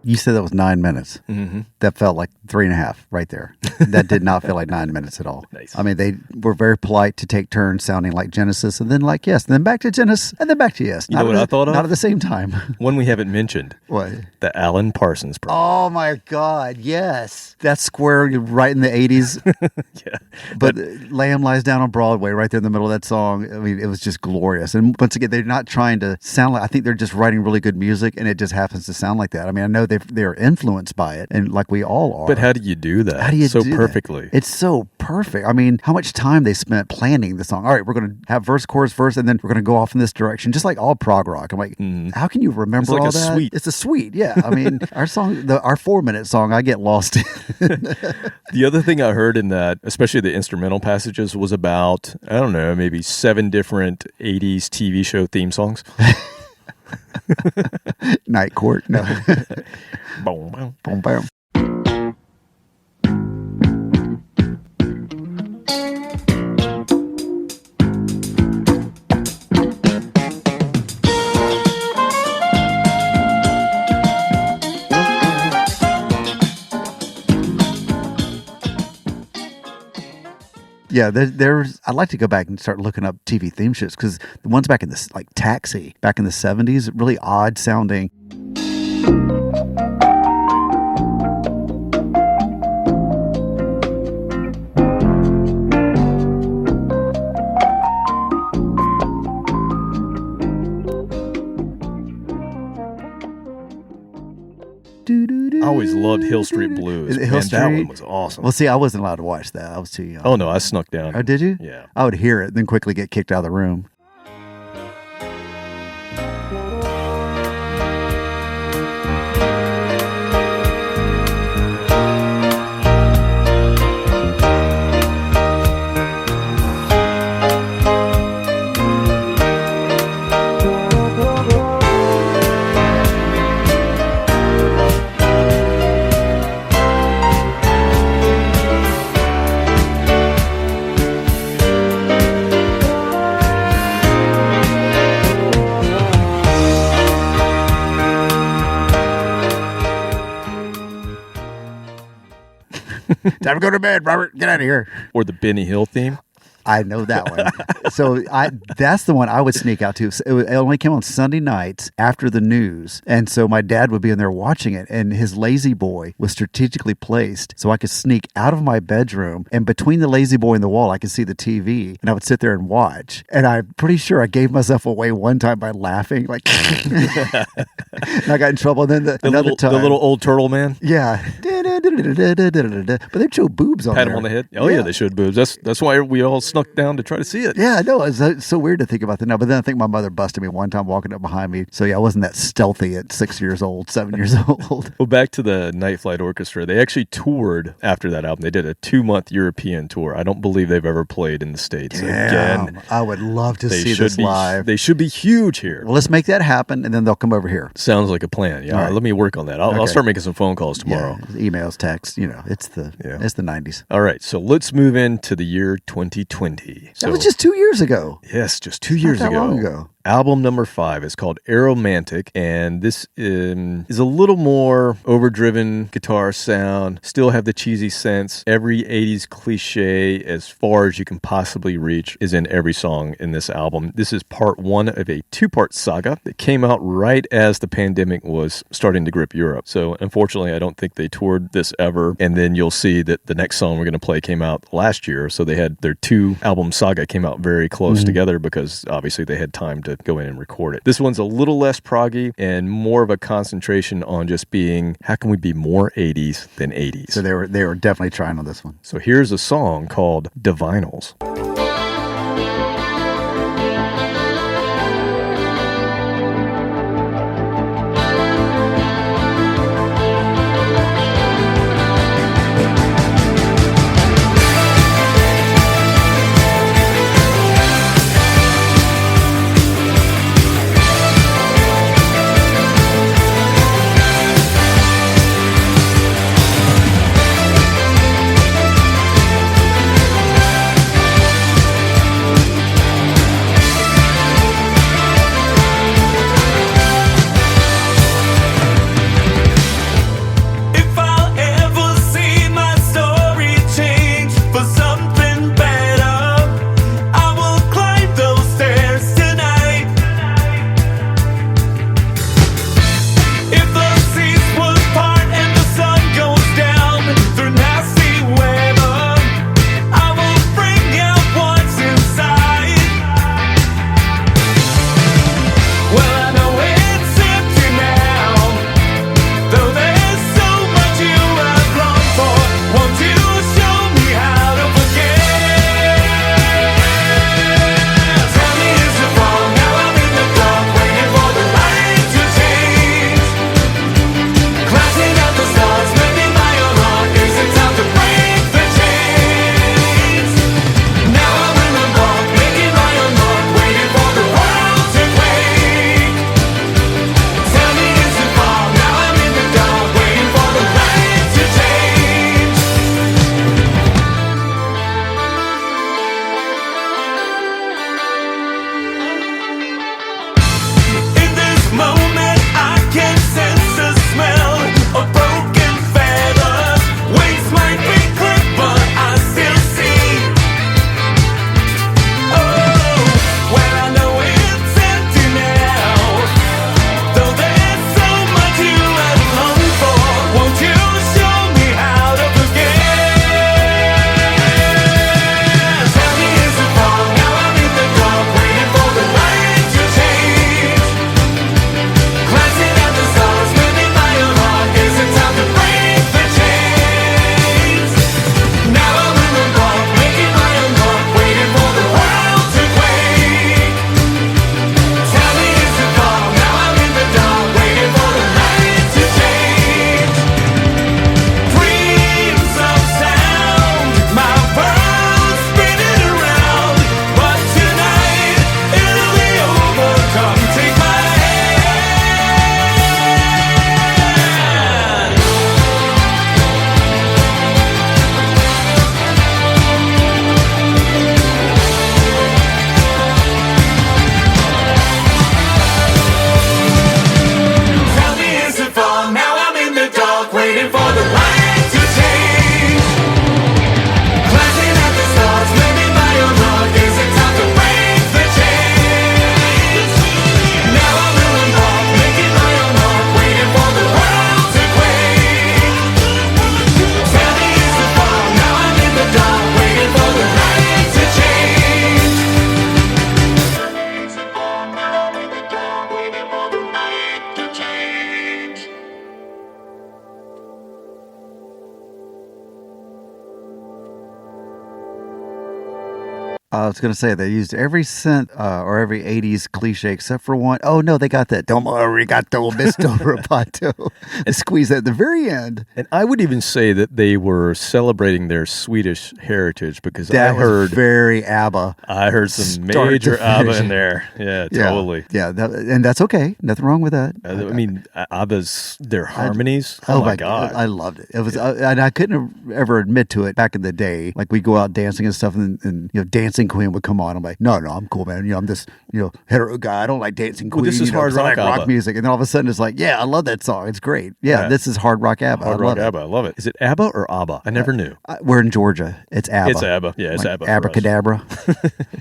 You said that was 9 minutes. Mm-hmm. That felt like 3.5 right there. That did not feel like 9 minutes at all. Nice. I mean, they were very polite to take turns sounding like Genesis and then like Yes, and then back to Genesis and then back to Yes. You know what I thought of? Not at the same time. One we haven't mentioned. What? The Alan Parsons project. Oh my God, yes. That square right in the 80s. Yeah. But Lamb Lies Down on Broadway right there in the middle of that song. I mean, it was just glorious. And once again, they're not trying to sound like, I think they're just writing really good music and it just happens to sound like that. I mean, I know they're influenced by it and like we all are. But how do you do that? How do you so do that? perfectly? It's so perfect. I mean, how much time they spent planning the song. All right, we're going to have verse, chorus, verse, and then we're going to go off in this direction, just like all prog rock. I'm like, how can you remember It's like all a that? suite. It's a suite, yeah. I mean, our song, our 4-minute song, I get lost in. The other thing I heard in that, especially the instrumental passages, was about, I don't know, maybe 7 different 80s TV show theme songs. Night Court, no. Boom, boom. Boom, bam. Yeah, there's. I'd like to go back and start looking up TV theme shows because the ones back in this, like Taxi, back in the 70s, really odd sounding. I always loved Hill Street Blues. Hill Man, Street? that one was awesome. Well, see, I wasn't allowed to watch that. I was too young. Oh, no, I snuck down. Oh, did you? Yeah. I would hear it, then quickly get kicked out of the room. Time to go to bed, Robert. Get out of here. Or the Benny Hill theme. I know that one. So that's the one I would sneak out to. It only came on Sunday nights after the news. And so my dad would be in there watching it, and his Lazy Boy was strategically placed so I could sneak out of my bedroom, and between the Lazy Boy and the wall, I could see the TV, and I would sit there and watch. And I'm pretty sure I gave myself away one time by laughing, like, and I got in trouble. And then another time. The little old turtle man. Yeah. But they'd show boobs on Pat there. him on the head. Oh, yeah, they showed boobs. That's why we all snuck down to try to see it. Yeah, I know. It's so weird to think about that now. But then I think my mother busted me one time walking up behind me. So, yeah, I wasn't that stealthy at 6 years old, 7 years old. Well, back to the Night Flight Orchestra. They actually toured after that album. They did a 2-month European tour. I don't believe they've ever played in the States. Damn, Again, I would love to they see should this be live. They should be huge here. Well, let's make that happen, and then they'll come over here. Sounds like a plan. Yeah, All right. let me work on that. I'll Okay. start making some phone calls tomorrow. Yeah, emails, texts, it's the 90s. All right, so let's move into the year 2020. That was just 2 years ago. Yes, just 2 years Not that ago. long ago. Album number 5 is called Aromantic, and this is a little more overdriven guitar sound. Still have the cheesy sense. Every 80s cliche, as far as you can possibly reach, is in every song in this album. This is part 1 of a 2-part saga that came out right as the pandemic was starting to grip Europe. So unfortunately, I don't think they toured this ever. And then you'll see that the next song we're going to play came out last year. So they had their 2-album saga came out very close together because obviously they had time to go in and record it. This one's a little less proggy and more of a concentration on just being, how can we be more 80s than 80s? So they were definitely trying on this one. So here's a song called Divinals. I was going to say they used every synth or every 80s cliche except for one. Oh, no, they got that. Domo arigato, Mr. Roboto. And squeeze that at the very end. And I would even say that they were celebrating their Swedish heritage because That I heard was very ABBA. I heard some Start major to ABBA finish. in there. Yeah, totally. Yeah, and that's okay. Nothing wrong with that. I mean, ABBA's their harmonies. Oh my God. I loved it. It was, and I couldn't ever admit to it back in the day. Like we go out dancing and stuff, and you know, Dancing Queen would come on. I'm like, no, I'm cool, man. You know, I'm this hetero guy. I don't like Dancing Queen. Well, this is hard 'cause I rock like rock ABBA. music, and then all of a sudden it's like, yeah, I love that song. It's great. Yeah, this is hard rock ABBA. Hard I rock love ABBA. I love it. Is it ABBA or ABBA? I never knew. We're in Georgia. It's ABBA. It's ABBA. Yeah, it's Like ABBA. for us. Abracadabra.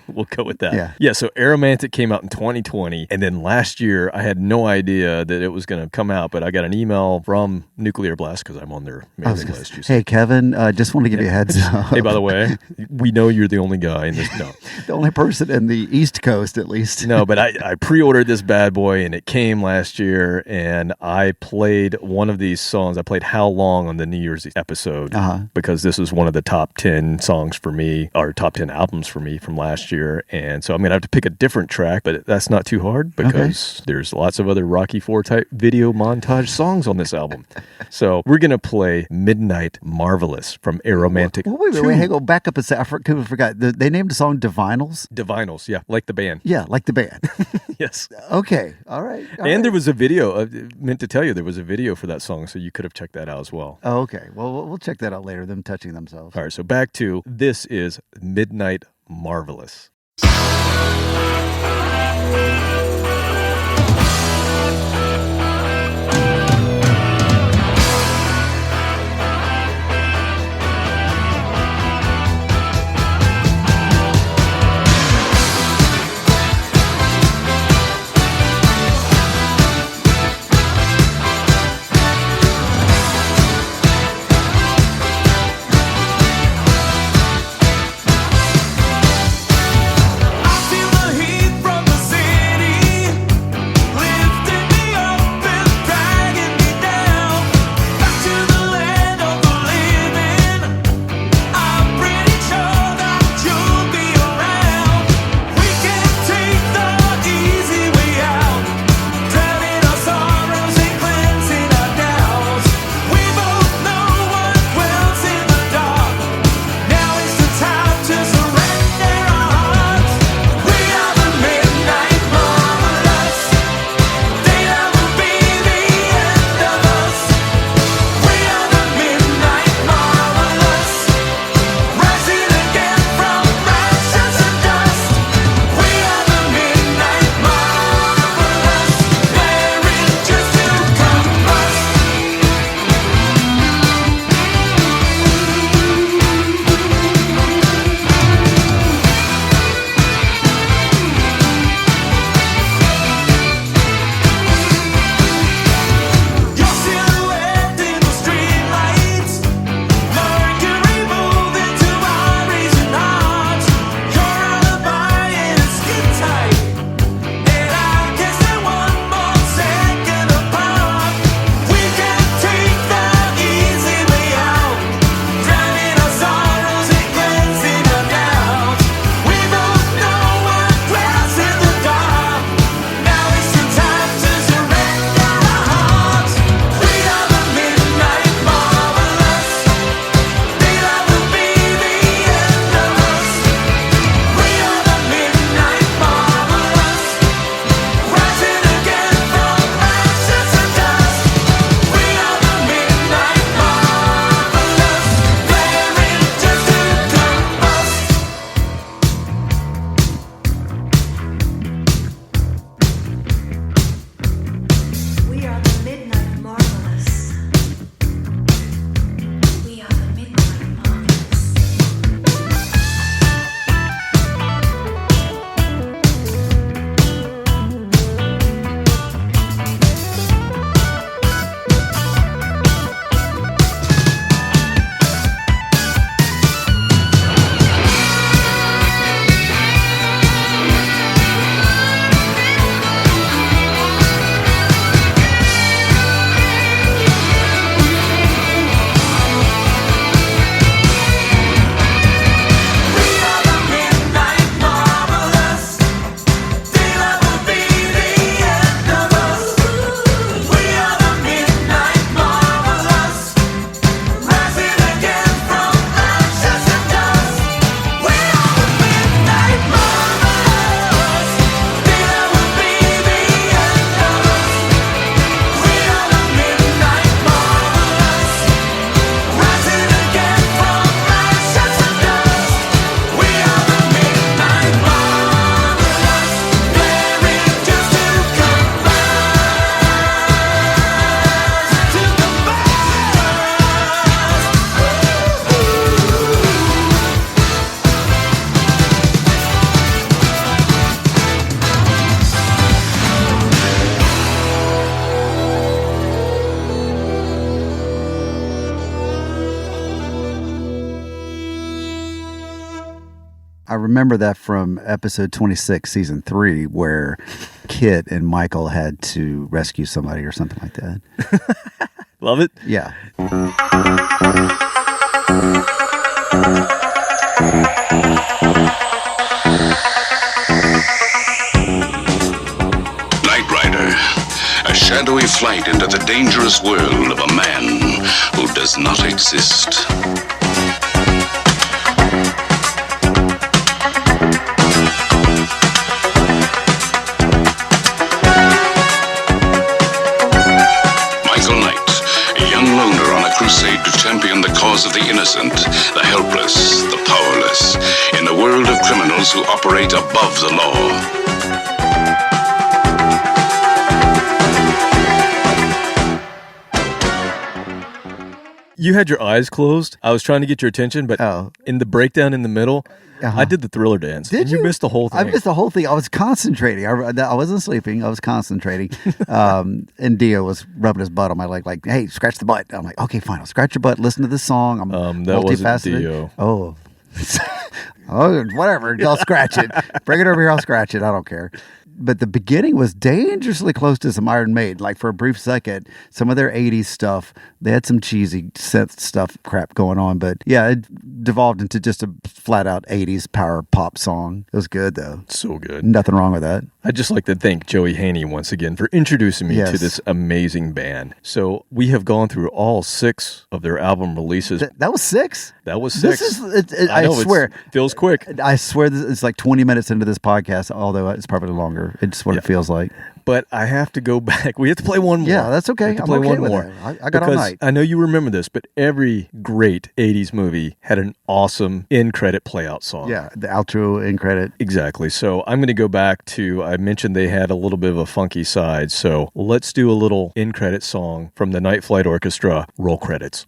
We'll go with that. Yeah. So Aromantic came out in 2020. And then last year, I had no idea that it was going to come out, but I got an email from Nuclear Blast because I'm on their mailing list. You see. Hey, Kevin, just want to give you a heads up. Hey, by the way, we know you're the only guy in this. No. The only person in the East Coast, at least. No, but I pre-ordered this bad boy and it came last year, and I played one of these songs. I played How Long on the New Year's episode because this is one of the top 10 songs for me, or top 10 albums for me from last year. And so I'm going to have to pick a different track, but that's not too hard because there's lots of other Rocky IV type video montage songs on this album. So we're going to play Midnight Marvelous from Aromantic. Well, wait, hang on, back up a second. I forgot. They named the song Divinals? Divinals, yeah, like the band. Yeah, like the band. Yes. Okay, all right. And there was a video, meant to tell you, there was a video for that song, so you could have checked that out as well. Oh, okay. Well, we'll check that out later, them touching themselves. All right, so back to this is Midnight Marvelous. I feel the heat from the city remember that from episode 26, season 3, where Kit and Michael had to rescue somebody or something like that. Love it. Yeah. Knight Rider, a shadowy flight into the dangerous world of a man who does not exist. Michael Knight, a young loner on a crusade to champion the cause of the innocent, the helpless, the powerless, in a world of criminals who operate above the law. You had your eyes closed. I was trying to get your attention, but in the breakdown in the middle, I did the Thriller dance. Did you? You missed the whole thing. I missed the whole thing. I was concentrating. I wasn't sleeping. I was concentrating. And Dio was rubbing his butt on my leg, like, "Hey, scratch the butt." I'm like, "Okay, fine. I'll scratch your butt. Listen to this song." I'm that wasn't multifaceted. Dio. Oh. Oh, whatever. I'll scratch it. Bring it over here. I'll scratch it. I don't care. But the beginning was dangerously close to some Iron Maiden. Like for a brief second, some of their 80s stuff, they had some cheesy synth stuff crap going on. But yeah, it devolved into just a flat out 80s power pop song. It was good though. So good. Nothing wrong with that. I'd just like to thank Joey Haney once again for introducing me Yes. to this amazing band. So we have gone through all 6 of their album releases. That was 6? That was 6. This is, I know, swear. feels quick. I swear it's like 20 minutes into this podcast, although it's probably longer. It's what it feels like. But I have to go back. We have to play one more. Yeah, that's okay. We have to I'm play okay one with more. that. I got all Because night. I know you remember this, but every great 80s movie had an awesome in-credit play-out song. Yeah, the outro in credit. Exactly. So I'm going to go back to, I mentioned they had a little bit of a funky side. So let's do a little in-credit song from the Night Flight Orchestra. Roll credits.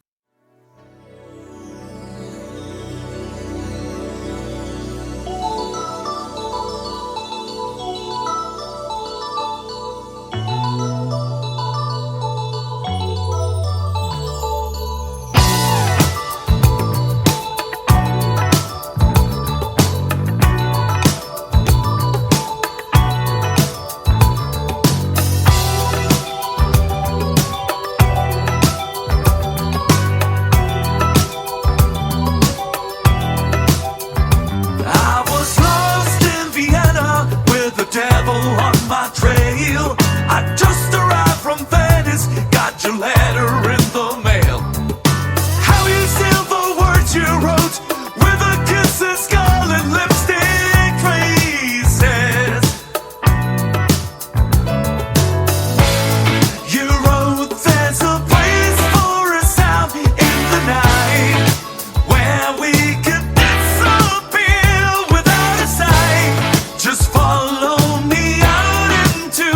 I was lost in Vienna with the devil on my trail. I just arrived from Venice, got your letter in the mail. How you seal the words you wrote with a kiss of scarlet lipstick traces. You wrote there's a place for a sound in the night where we could disappear without a sight. Just follow me out into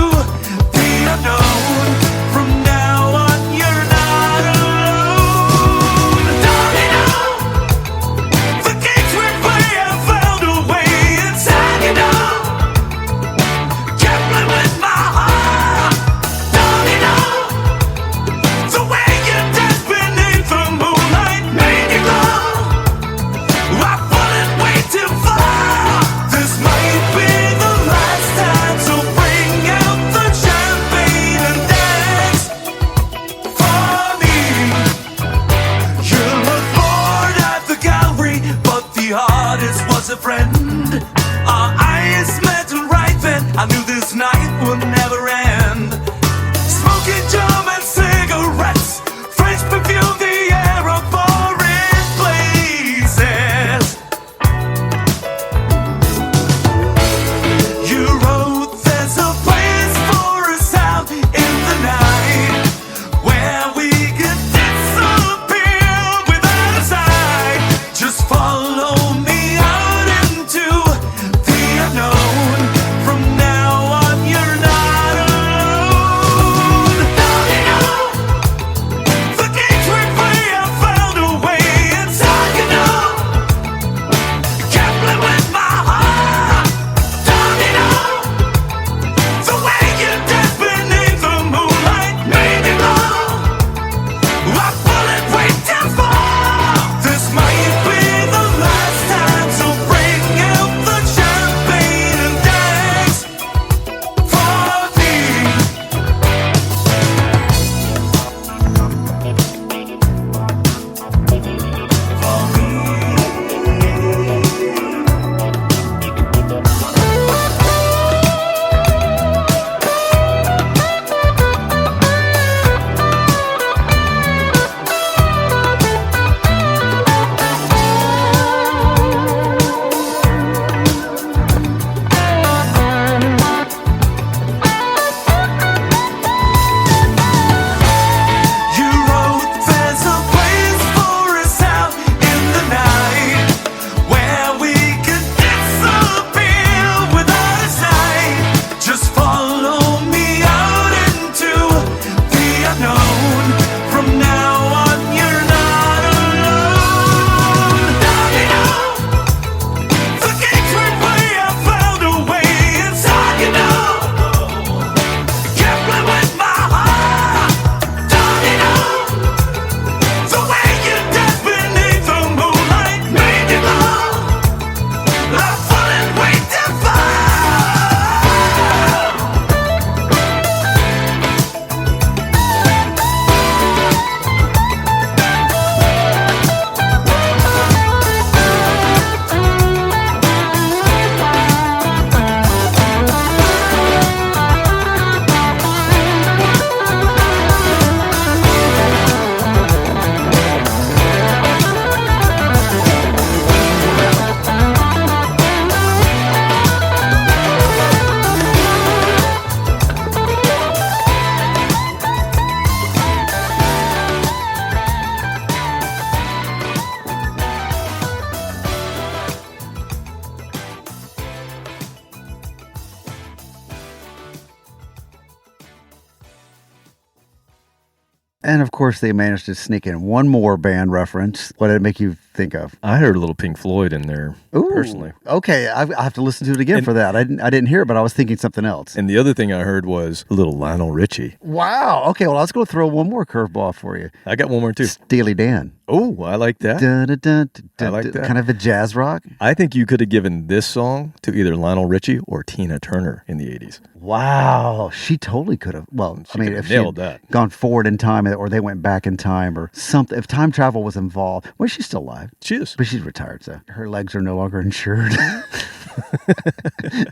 And of course, they managed to sneak in one more band reference. What did it make you think of? I heard a little Pink Floyd in there, personally. Okay, I have to listen to it again for that. I didn't hear it, but I was thinking something else. And the other thing I heard was a little Lionel Richie. Wow. Okay, well, I was going to throw one more curveball for you. I got one more too. Steely Dan. Oh, I like that. I like that. Kind of a jazz rock. I think you could have given this song to either Lionel Richie or Tina Turner in the 80s. Wow, she totally could have. Well, She I mean, could have if she nailed had that. gone forward in time, or they went back in time, or something. If time travel was involved, well, she's still alive. She is. But she's retired, so her legs are no longer insured.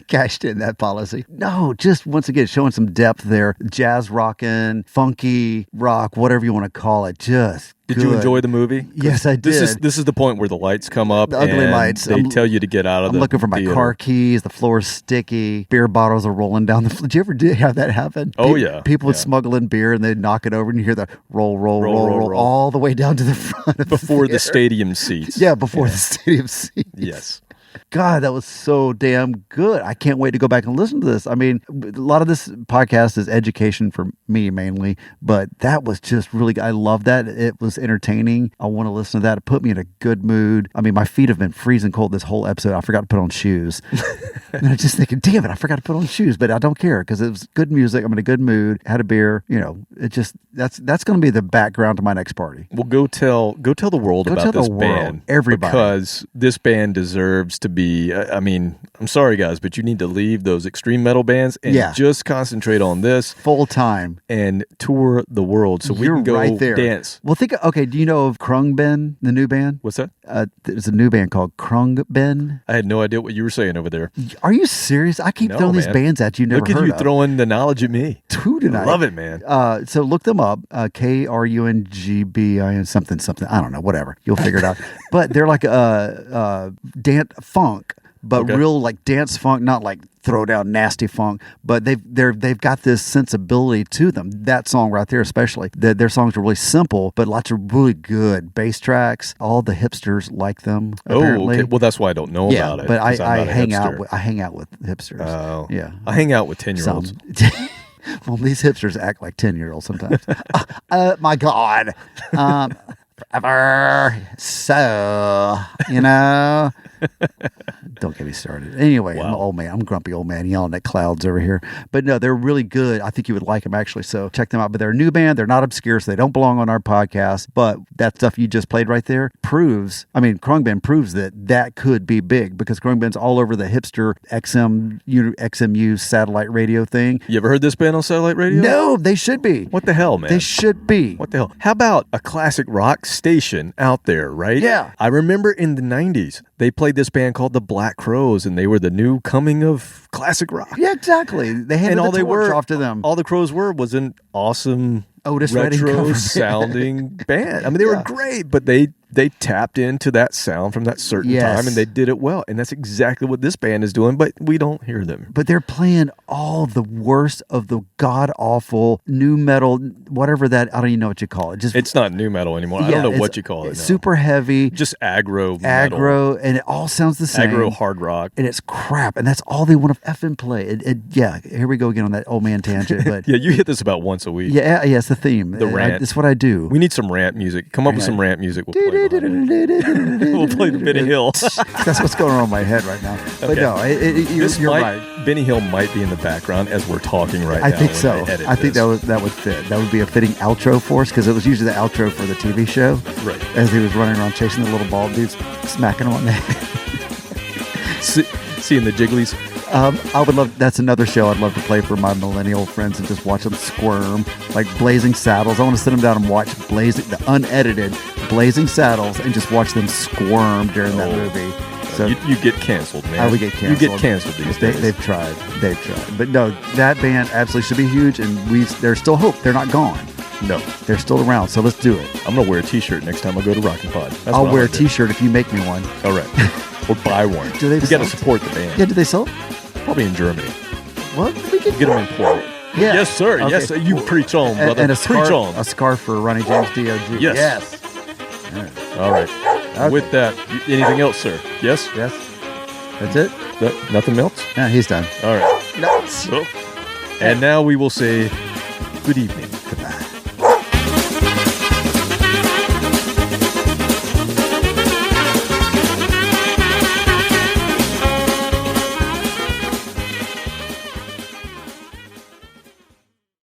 Cashed in that policy. No, just once again showing some depth there. Jazz rockin', funky rock, whatever you want to call it. Just Did you enjoy the movie? Yes, I did. This is the point where the lights come up. The ugly and lights. They tell you to get out of I'm the looking for my theater. car keys. The floor's sticky. Beer bottles are rolling down the floor. Did you ever have that happen? Oh, yeah. People would Yeah. smuggle in beer and they'd knock it over and you hear the roll, Roll. all the way down to the front of Before the theater. stadium seats. Yeah, before the stadium seats. Yes. God, that was so damn good. I can't wait to go back and listen to this. I mean, a lot of this podcast is education for me mainly, but that was just really good. I love that. It was entertaining. I want to listen to that. It put me in a good mood. I mean, my feet have been freezing cold this whole episode. I forgot to put on shoes. And I'm just thinking, damn it, I forgot to put on shoes, but I don't care because it was good music. I'm in a good mood. Had a beer. You know, it just that's going to be the background to my next party. Well, go tell the world Go about tell the this world, band. everybody. Because this band deserves to be, I mean, I'm sorry guys, but you need to leave those extreme metal bands and Yeah. just concentrate on this Full time. and tour the world so we You're can go right there. dance. Well, okay, do you know of Krungben, the new band? What's that? There's a new band called Krungben. I had no idea what you were saying over there. Are you serious? I keep No, throwing these man. bands at you. Never Look at heard you of. throwing the knowledge at me. Two tonight. Love it, man. So look them up. KRUNGBIN something. I don't know. Whatever. You'll figure it out. But they're like dance funk, but Okay. real like dance funk, not like throw down nasty funk. But they've got this sensibility to them. That song right there, especially. Their songs are really simple, but lots of really good bass tracks. All the hipsters like them. Apparently. Oh, okay. Well, that's why I don't know Yeah, about it. but 'cause I'm I not a hang hipster. out. I hang out with hipsters. Oh, yeah. I hang out with 10-year-olds. Well, these hipsters act like 10-year-olds sometimes. My God. Forever. So, don't get me started. Anyway, I'm an old man. I'm a grumpy old man yelling at clouds over here. But no, they're really good. I think you would like them actually. So check them out. But they're a new band. They're not obscure, so they don't belong on our podcast. But that stuff you just played right there Krungben proves that could be big because Krungben's all over the hipster XMU satellite radio thing. You ever heard this band on satellite radio? No, they should be. What the hell, man? They should be. What the hell? How about a classic rock station out there, right? Yeah. I remember in the 90s, they played this band called the Black Crowes, and they were the new coming of classic rock. Yeah, exactly. They handed And all the they torch were off to them. All the Crows was an awesome Otis Redding cover retro band. sounding band. I mean, they were great, but they tapped into that sound from that certain Yes. time, and they did it well. And that's exactly what this band is doing, but we don't hear them. But they're playing all the worst of the god-awful new metal, whatever that, I don't even know what you call it. It's not new metal anymore. I don't know what you call it It's now. super heavy, Just aggro metal. aggro, and it all sounds the same. Aggro hard rock. And it's crap, and that's all they want to effing play. Yeah, here we go again on that old man tangent. But Yeah, you hit this about once a week. yeah, it's the theme. The rant. It's what I do. We need some rant music. Come up with some rant music. We'll play behind it. We'll play the Benny Hill. That's what's going on in my head right now. But Okay. no, you're right. Benny Hill might be in the background as we're talking right now. I think when so. I edit I think this. that would fit. That would be a fitting outro for us because it was usually the outro for the TV show. Right. As he was running around chasing the little bald dudes, smacking them on the head. Seeing the jigglies. I would love. That's another show I'd love to play for my millennial friends and just watch them squirm like Blazing Saddles. I want to sit them down and watch the unedited Blazing Saddles and just watch them squirm during that movie. So You get canceled, man. I would get canceled. You get canceled these days. They've tried. But no, that band absolutely should be huge, and there's still hope. They're not gone. No. They're still around, so let's do it. I'm going to wear a t-shirt next time I go to Rockin' Pod. That's I'll what wear a I'm gonna do. t-shirt if you make me one. All right. Or buy one. Do they we got to sell- support the band. Yeah, do they sell it? Probably in Germany. Well, we can Get them imported. Yeah. Yes, sir. Okay. Yes, sir. You preach on, brother. And a preach scarf, on. a scarf for Ronnie James D.O.G. Yes. All right. Okay. With that, anything else, sir? Yes? Yes. That's it? Nothing else? Yeah, he's done. All right. No. So, and now we will say good evening.